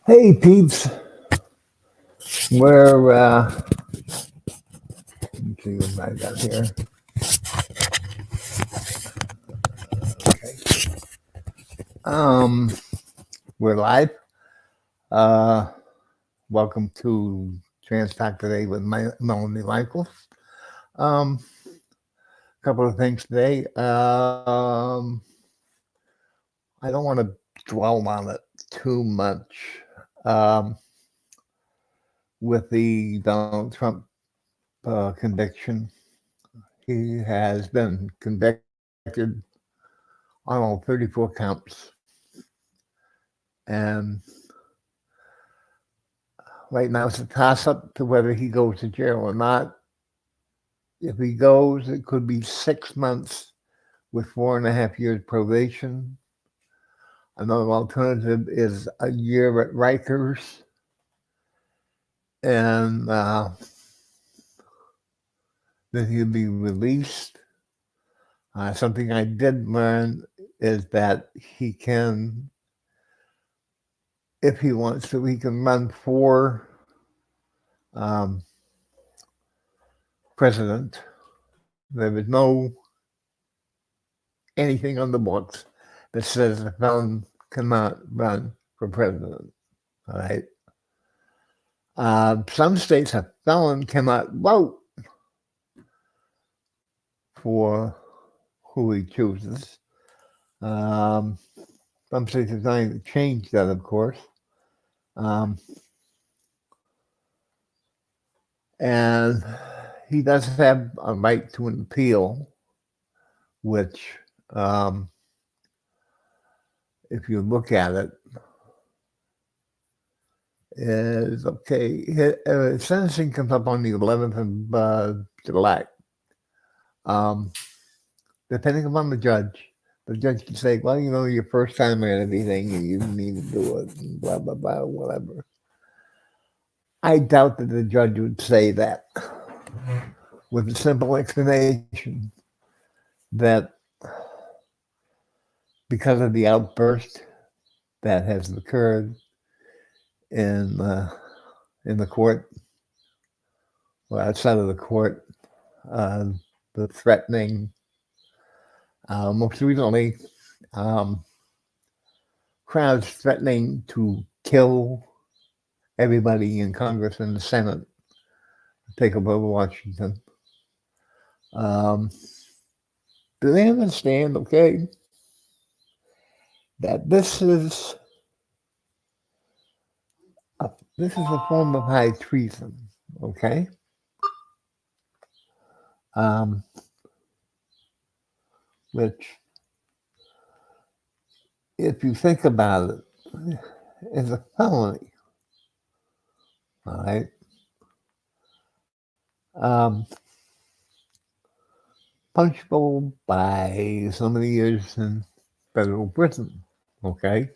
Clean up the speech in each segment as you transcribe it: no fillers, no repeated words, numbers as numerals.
Hey peeps, we're let me see what I got here. Okay. Um, we're live. Uh, welcome to Trans Talk today with Melanie Michaels. Um, couple of things today. I don't want to dwell on it too much. Um, with the Donald Trump conviction, he has been convicted on all 34 counts. And right now it's a toss up to whether he goes to jail or not. If he goes, it could be 6 months with 4.5 years probation. Another alternative is a year at Rikers. And then he'll be released. Something I did learn is that he can, if he wants to, he can run for president. There is no anything on the books that says a felon cannot run for president. All right. Some states a felon cannot vote for who he chooses. Some states are trying to change that, of course. And he does have a right to an appeal, which, if you look at it, is okay. His sentencing comes up on the 11th of July. Depending upon the judge can say, well, you know, your first time at everything and you need to do it, and blah, blah, blah, whatever. I doubt that the judge would say that with a simple explanation that because of the outburst that has occurred in the court or outside of the court, the threatening, most recently, crowds threatening to kill everybody in Congress and the Senate to take over Washington. Do they understand, okay, that this is a form of high treason, okay? Which, if you think about it, is a felony, all right? Punishable by so many years in federal prison, okay?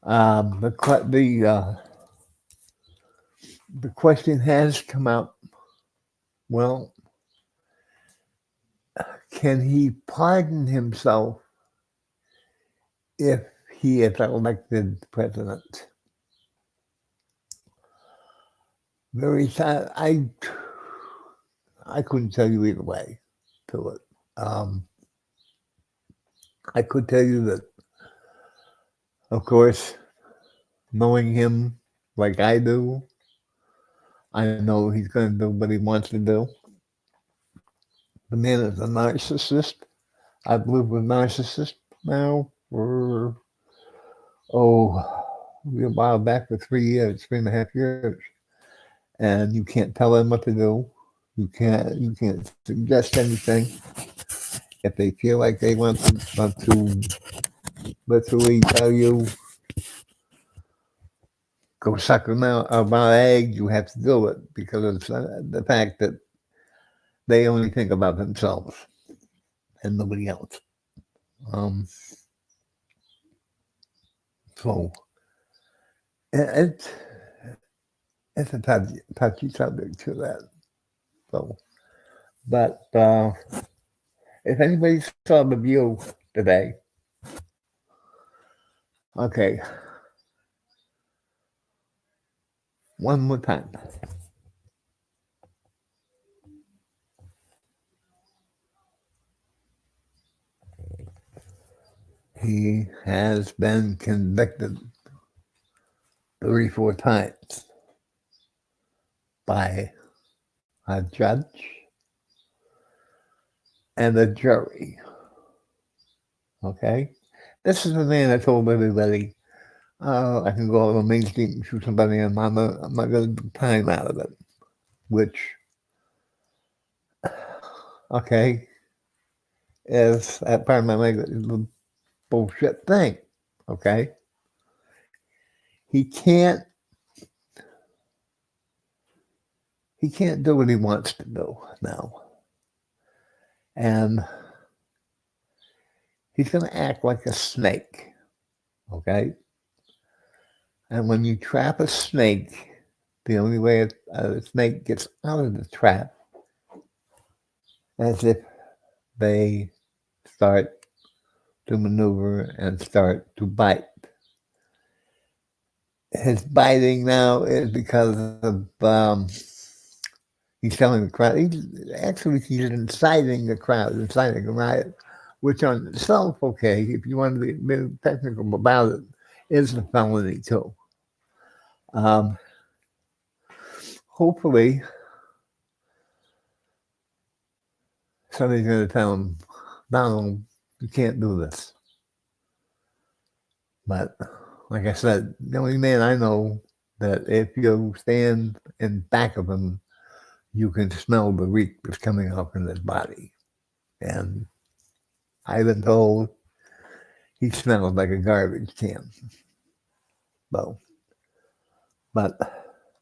The question has come up, well, can he pardon himself if he is elected president? I couldn't tell you either way to it. I could tell you that, of course, knowing him like I do, I know he's going to do what he wants to do. The man is a narcissist. I've lived with narcissists now for, a while back for 3 years, 3.5 years. And you can't tell them what to do. You can't suggest anything. If they feel like they want to literally tell you, go suck about eggs, you have to do it because of the fact that they only think about themselves and nobody else. So it's a touchy subject to that. So, but if anybody saw the View today, Okay, one more time. He has been convicted 34 times by a judge and a jury. Okay? This is the man that told everybody, I can go on the main street and shoot somebody and I'm not going to do time out of it. Which, okay, is that part of my language is a bullshit thing. Okay? He can't do what he wants to do now. And he's going to act like a snake. Okay? And when you trap a snake, the only way a snake gets out of the trap is if they start to maneuver and start to bite. His biting now is because of he's telling the crowd. He's inciting the crowd, inciting a riot, which on itself, okay, if you want to be technical about it, is a felony too. Hopefully, somebody's going to tell him, Donald, you can't do this. But like I said, the only man I know that if you stand in back of him, you can smell the reek that's coming out from his body. And I've been told he smells like a garbage can. So, but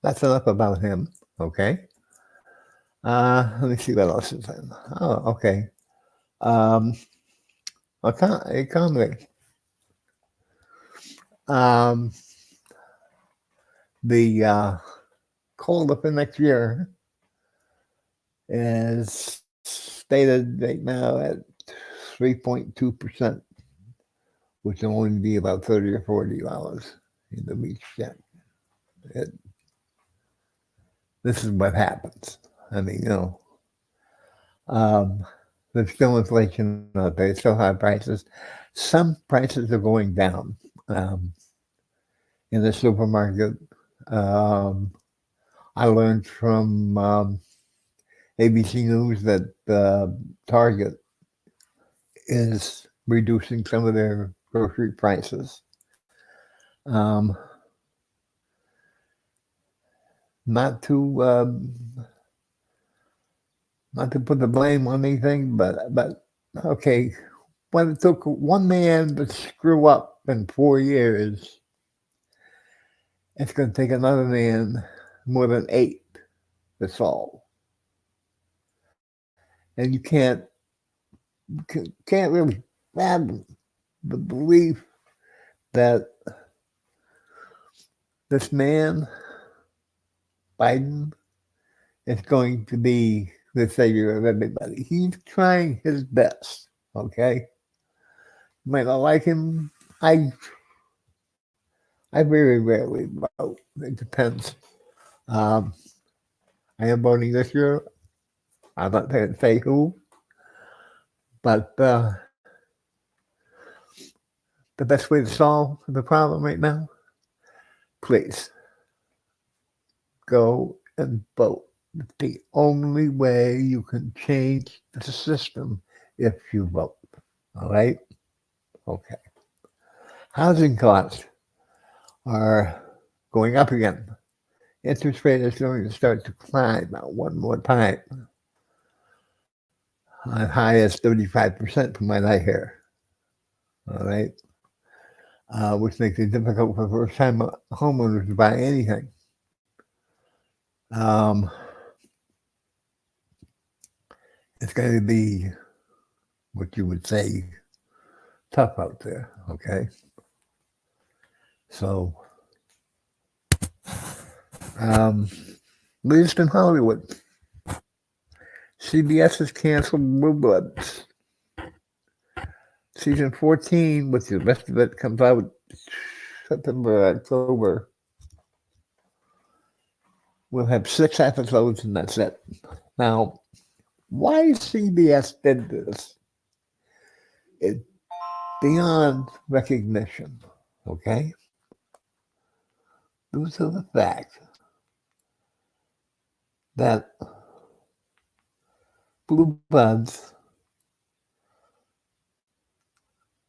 that's enough about him, okay? Let me see what else is in. Oh, okay. Economy. The coal up in next year is stated right now at 3.2%, which will only be about $30 or $40 in the beach check. This is what happens. I mean, there's still inflation out there, still high prices. Some prices are going down in the supermarket. I learned from ABC News that Target is reducing some of their grocery prices. Not to put the blame on anything, but okay, when it took one man to screw up in 4 years, it's going to take another man more than 8 to solve. And you can't really fathom the belief that this man, Biden, is going to be the savior of everybody. He's trying his best, okay? You might not like him. I very rarely vote. It depends. I am voting this year. I'm not going to say who, but the best way to solve the problem right now, please go and vote. It's the only way you can change the system if you vote. All right? Okay. Housing costs are going up again. Interest rate is going to start to climb one more time. As high as 35% from what I hear. All right? Which makes it difficult for first-time homeowners to buy anything. It's going to be what you would say tough out there, okay? So, latest in Hollywood. CBS has canceled Blue Bloods. Season 14, which the rest of it comes out September, October. We'll have 6 episodes and that's it. Now, why CBS did this is beyond recognition, okay? Due to the fact that Blue Buds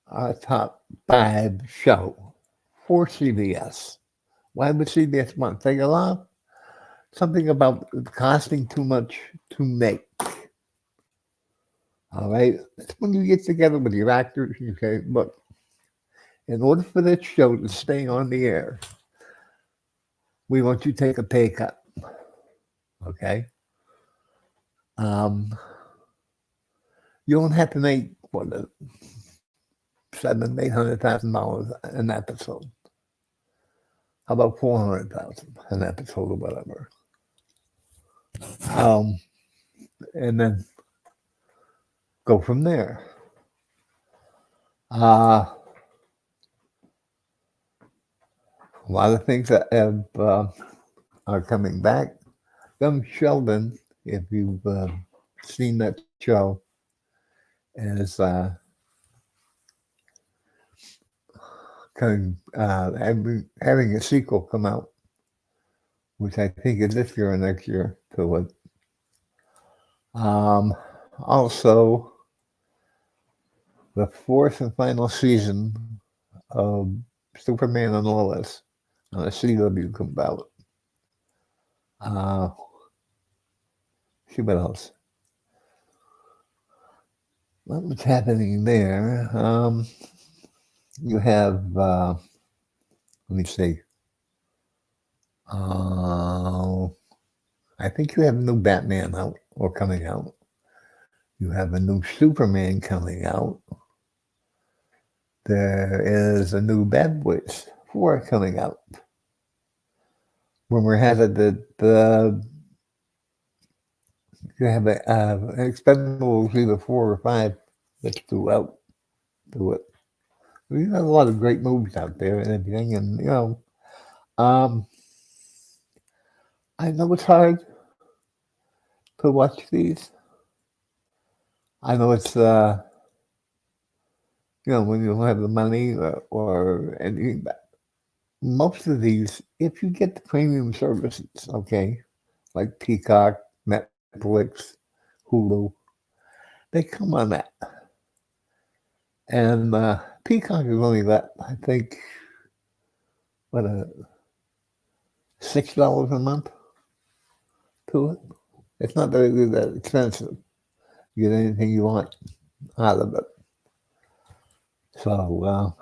are a top 5 show for CBS. Why would CBS want to take it off? Something about costing too much to make. All right? It's when you get together with your actors, you say, look, in order for this show to stay on the air, we want you to take a pay cut. Okay? You don't have to make what $700,000-800,000 an episode. How about 400,000 an episode or whatever? And then go from there. A lot of things that have, are coming back. Young Sheldon, if you've seen that show, is having a sequel come out, which I think is this year or next year to it. Also, the 4th and final season of Superman and Lois on the CW come out. See what else? What's happening there? You have, let me see. I think you have a new Batman out or coming out. You have a new Superman coming out. There is a new Bad Boys 4 coming out. Rumor has it that you have an Expendables either 4 or 5 that's due out to it. We have a lot of great movies out there and everything, and I know it's hard to watch these. I know it's when you don't have the money or anything, but most of these, if you get the premium services, okay, like Peacock, Netflix, Hulu, they come on that. And Peacock is only that, I think, $6 a month to it. It's not really that expensive. You get anything you want out of it. So,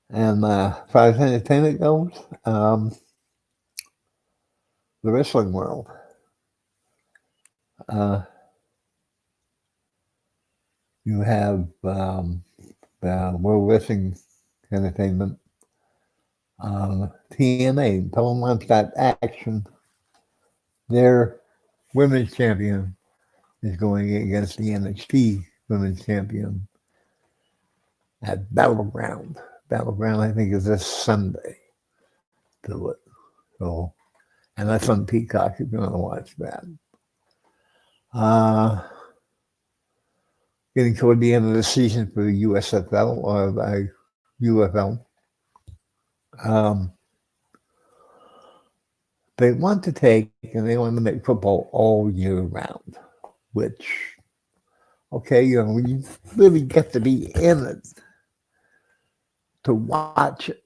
and as far as entertainment goes, the wrestling world. You have World Wrestling Entertainment, TNA, Paramount Got Action. Their women's champion is going against the NXT women's champion at Battleground. Battleground, I think, is this Sunday. To it. So, and that's on Peacock if you want to watch that. Getting toward the end of the season for the USFL or the UFL. They want to take and they want to make football all year round, which, okay, you really get to be in it to watch it.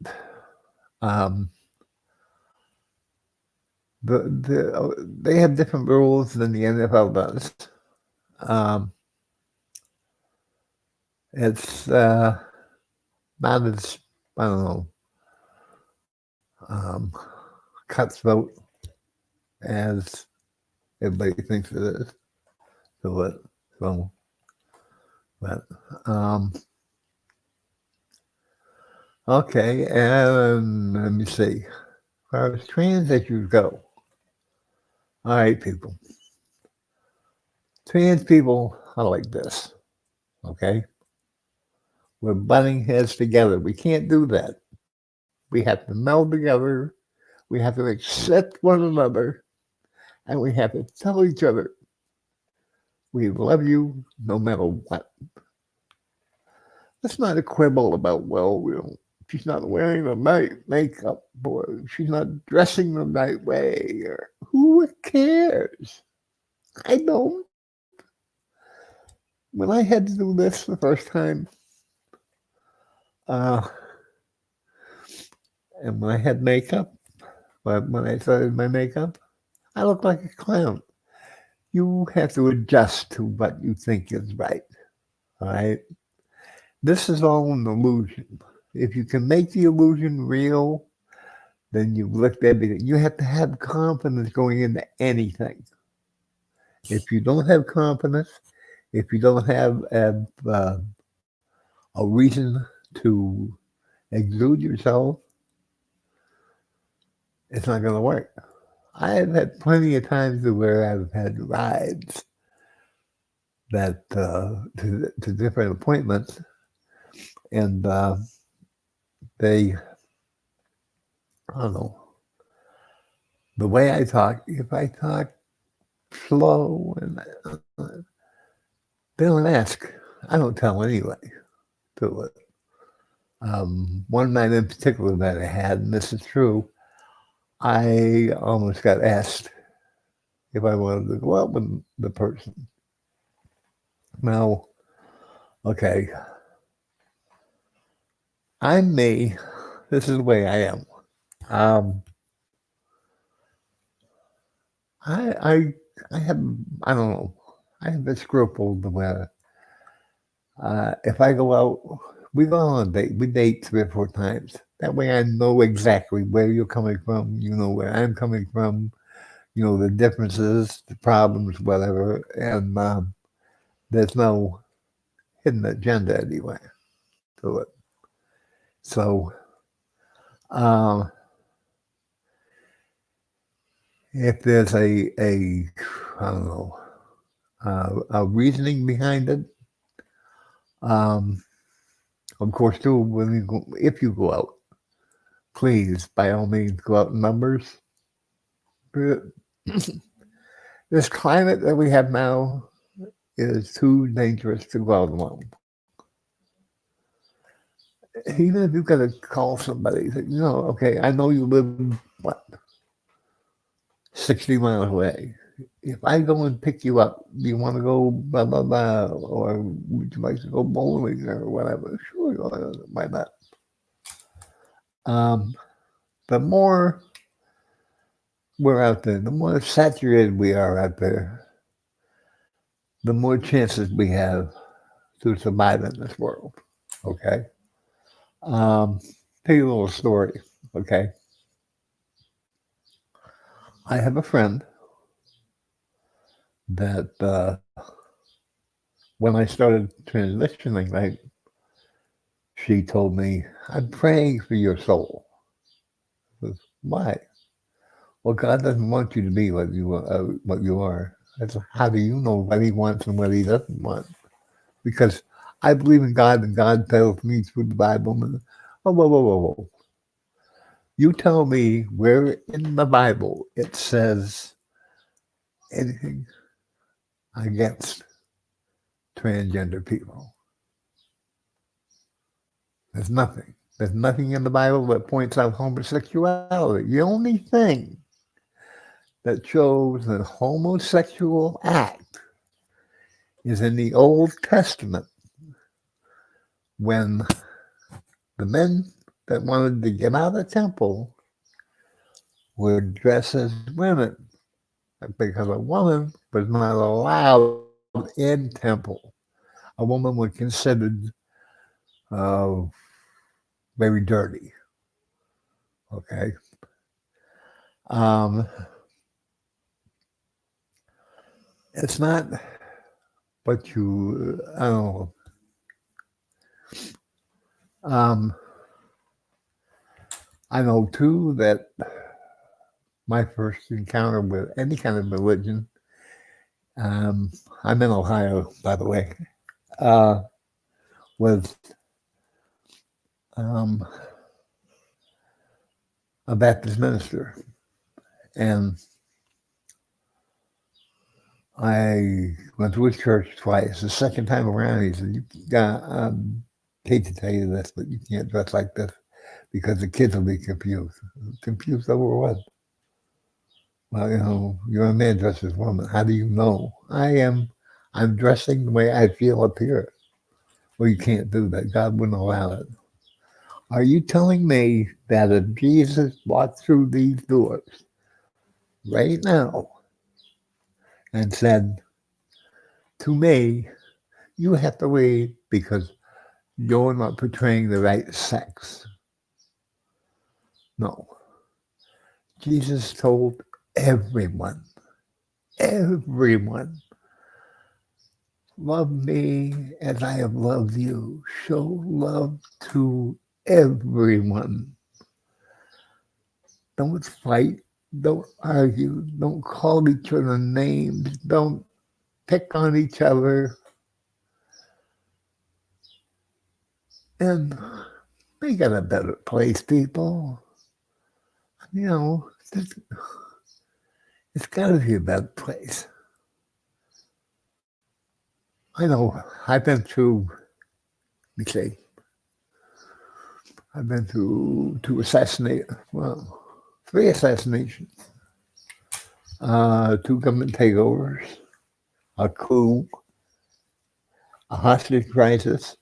They have different rules than the NFL does. It's not as, I don't know, cutthroat as everybody thinks it is. But okay, and let me see. As far as trans issues go, all right, people. Trans people are like this. Okay? We're butting heads together. We can't do that. We have to meld together. We have to accept one another. And we have to tell each other, we love you no matter what. Let's not quibble about, well, she's not wearing the right makeup, or she's not dressing the right way, or who cares? I don't. When I had to do this the first time, uh, and when I had makeup, when I started my makeup, I looked like a clown. You have to adjust to what you think is right. All right. This is all an illusion. If you can make the illusion real, then you lift everything. You have to have confidence going into anything. If you don't have confidence, if you don't have a reason to exude yourself, it's not going to work. I have had plenty of times where I've had rides that to different appointments, and they, I don't know, the way I talk. If I talk slow and they don't ask, I don't tell anyway. To it. One night in particular that I had, and this is true, I almost got asked if I wanted to go out with the person. Now, okay, I'm me. This is the way I am. I have, I don't know, I have a scruple where if I go out, we go on a date, we date 3 or 4 times. That way I know exactly where you're coming from, you know where I'm coming from, you know the differences, the problems, whatever, and there's no hidden agenda anywhere to it. So, um, if there's a I don't know, a reasoning behind it, of course, too, when you go, if you go out, please, by all means, go out in numbers. This climate that we have now is too dangerous to go out alone. Even if you've got to call somebody, you know, okay, I know you live, what, 60 miles away. If I go and pick you up, do you want to go blah, blah, blah, or would you like to go bowling or whatever? Sure, why not? The more we're out there, the more saturated we are out there, the more chances we have to survive in this world. Okay. Tell you a little story. Okay. I have a friend that when I started transitioning, right, she told me, I'm praying for your soul. I said, why? Well, God doesn't want you to be what you are. I said, how do you know what He wants and what He doesn't want? Because I believe in God, and God tells me through the Bible. And, whoa. You tell me where in the Bible it says anything against transgender people. There's nothing. There's nothing in the Bible that points out homosexuality. The only thing that shows an homosexual act is in the Old Testament when the men that wanted to get out of the temple were dressed as women because a woman was not allowed in temple. A woman was considered very dirty. Okay. It's not what you, I don't know. I know too that my first encounter with any kind of religion, I'm in Ohio, by the way. was um, a Baptist minister, and I went to his church twice. The second time around, he said, "You got, hate to tell you this, but you can't dress like this because the kids will be confused." Confused over what? Well, you're a man dressed as a woman. How do you know? I'm dressing the way I feel up here. Well, you can't do that. God wouldn't allow it. Are you telling me that if Jesus walked through these doors right now and said to me, you have to leave because you're not portraying the right sex? No. Jesus told everyone, love me as I have loved you. Show love to everyone. Don't fight. Don't argue. Don't call each other names. Don't pick on each other. And make it a better place, people. It's got to be a better place. I know I've been through, let me say, I've been through 3 assassinations, 2 government takeovers, a coup, a hostage crisis,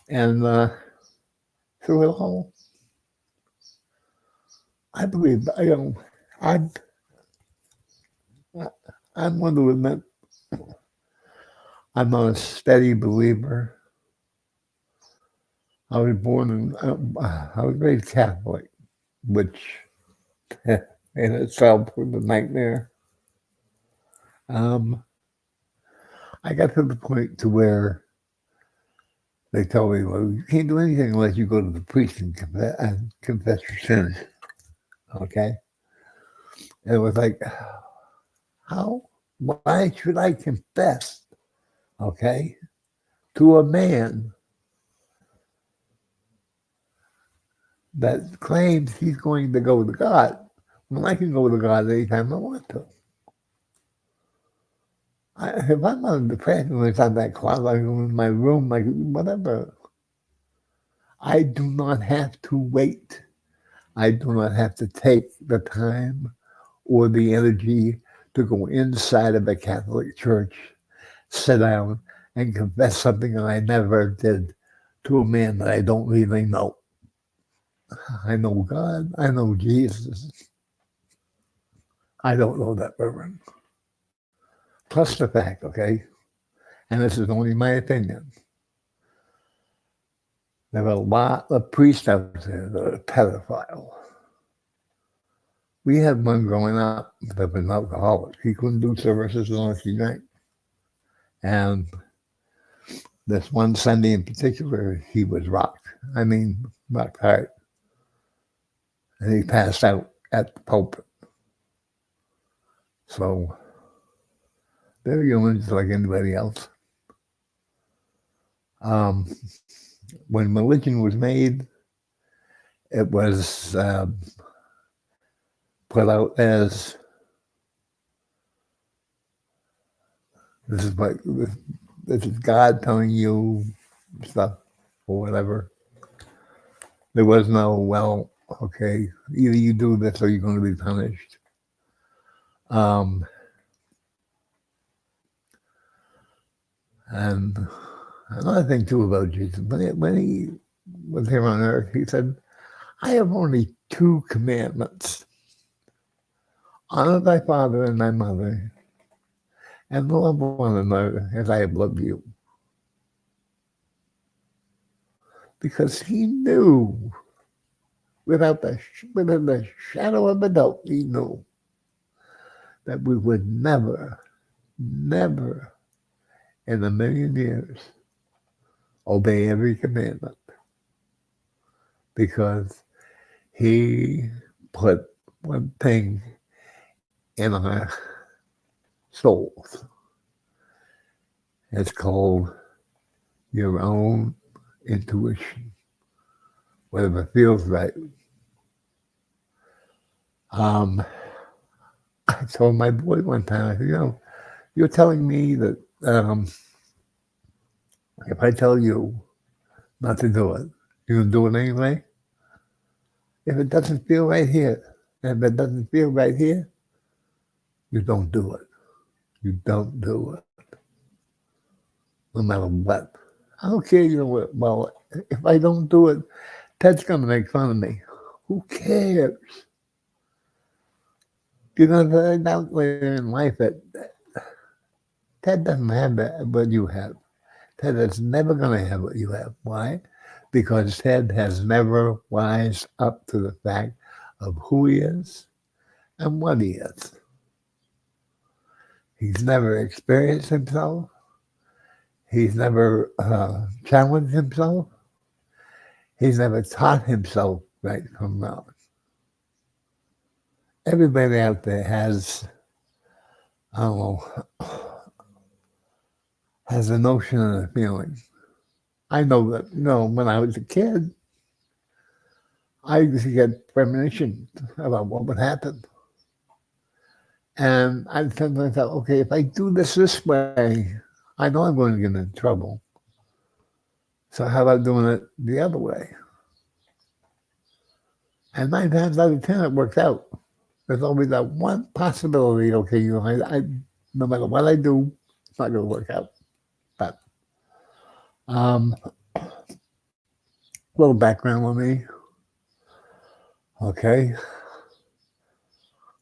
and through it all, I believe, I'm one to admit, I'm not a steady believer. I was raised Catholic, which in itself was a nightmare. I got to the point to where they told me, well, you can't do anything unless you go to the priest and confess your sins. Okay? And it was like, how? Why should I confess? Okay? To a man that claims he's going to go to God when I can go to God anytime I want to. If I'm on depression, it's on that closet, I go in my room, like whatever. I do not have to wait. I do not have to take the time or the energy to go inside of a Catholic church, sit down, and confess something that I never did to a man that I don't really know. I know God. I know Jesus. I don't know that Reverend. Plus the fact, okay, and this is only my opinion, there are a lot of priests out there that are pedophiles. We had one growing up that was an alcoholic. He couldn't do services unless he drank. And this one Sunday in particular, he was rocked. I mean, rocked hard. And he passed out at the pulpit. So they're humans like anybody else. When religion was made, it was put out as this is God telling you stuff or whatever. There was no, well, okay, either you do this or you're going to be punished. And another thing too about Jesus, when he was here on earth, he said, I have only 2 commandments. Honor thy father and thy mother, and love one another as I have loved you. Because he knew, without the shadow of a doubt, he knew that we would never in a million years obey every commandment. Because he put one thing in our souls. It's called your own intuition, whatever feels right. Um, I told my boy one time, I said, you're telling me that if I tell you not to do it, you're going to do it anyway? If it doesn't feel right here, if it doesn't feel right here, you don't do it. You don't do it. No matter what. I don't care, well, if I don't do it, Ted's going to make fun of me. Who cares? You're going to find out later in life that Ted doesn't have what you have. Ted is never going to have what you have. Why? Because Ted has never wised up to the fact of who he is and what he is. He's never experienced himself. He's never challenged himself. He's never taught himself right from wrong. Everybody out there has, I don't know, has a notion and a feeling. I know that, when I was a kid, I used to get premonitions about what would happen. And I said to myself, okay, if I do this way, I know I'm going to get in trouble. So how about doing it the other way? And 9 times out of 10, it works out. There's always that one possibility, okay, I no matter what I do, it's not going to work out. But a little background on me. Okay.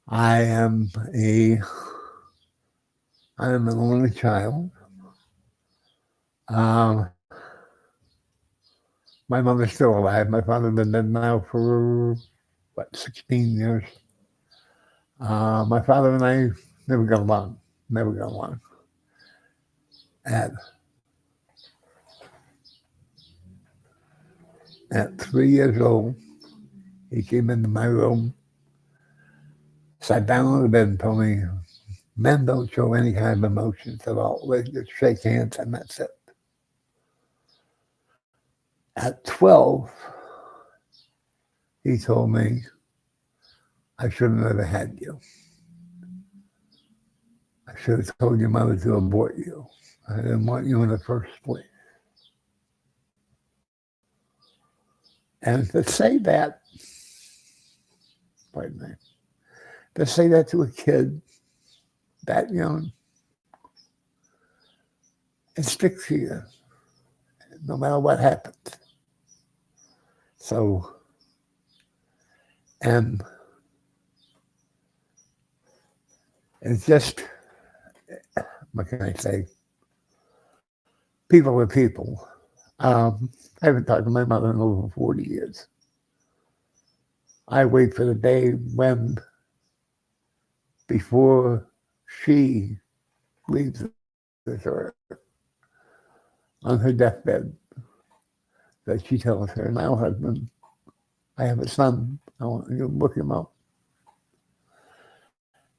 I am an only child. My mother's still alive. My father's been dead now for, 16 years. My father and I never got along. Never got along. At 3 years old, he came into my room, sat down on the bed and told me, men don't show any kind of emotions at all. They just shake hands and that's it. At 12, he told me, I should have never had you. I should have told your mother to abort you. I didn't want you in the first place. And to say that, pardon me, to say that to a kid that young, it sticks to you, no matter what happens. So, and it's just, what can I say? People are people. I haven't talked to my mother in over 40 years. I wait for the day when, before she leaves this earth, on her deathbed, that she tells her now husband, I have a son, I want you to look him up.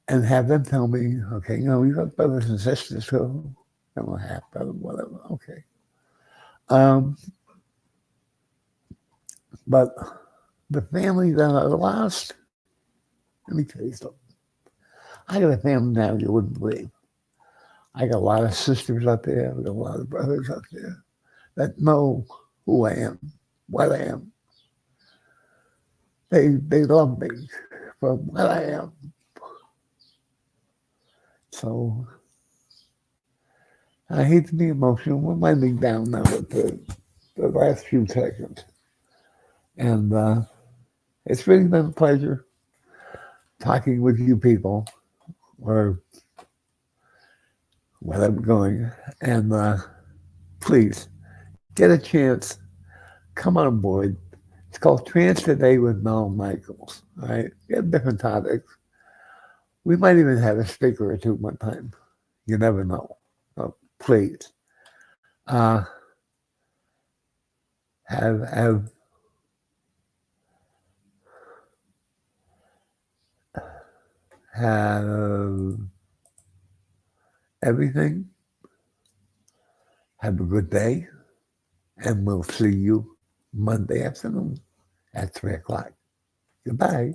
And have them tell me, okay, you got brothers and sisters, so I'm a half brother, whatever, okay. But the family that I lost, let me tell you something. I got a family now you wouldn't believe. I got a lot of sisters out there, I got a lot of brothers out there that know who I am, what I am. They love me for what I am. So I hate to be emotional. We're winding down now with the last few seconds. And it's really been a pleasure talking with you people, or where I'm going. And please, get a chance, come on board. It's called Trance Today with Mel Michaels. All right, we have different topics. We might even have a speaker or two one time. You never know. So please, have everything. Have a good day. And we'll see you Monday afternoon at 3 o'clock. Goodbye.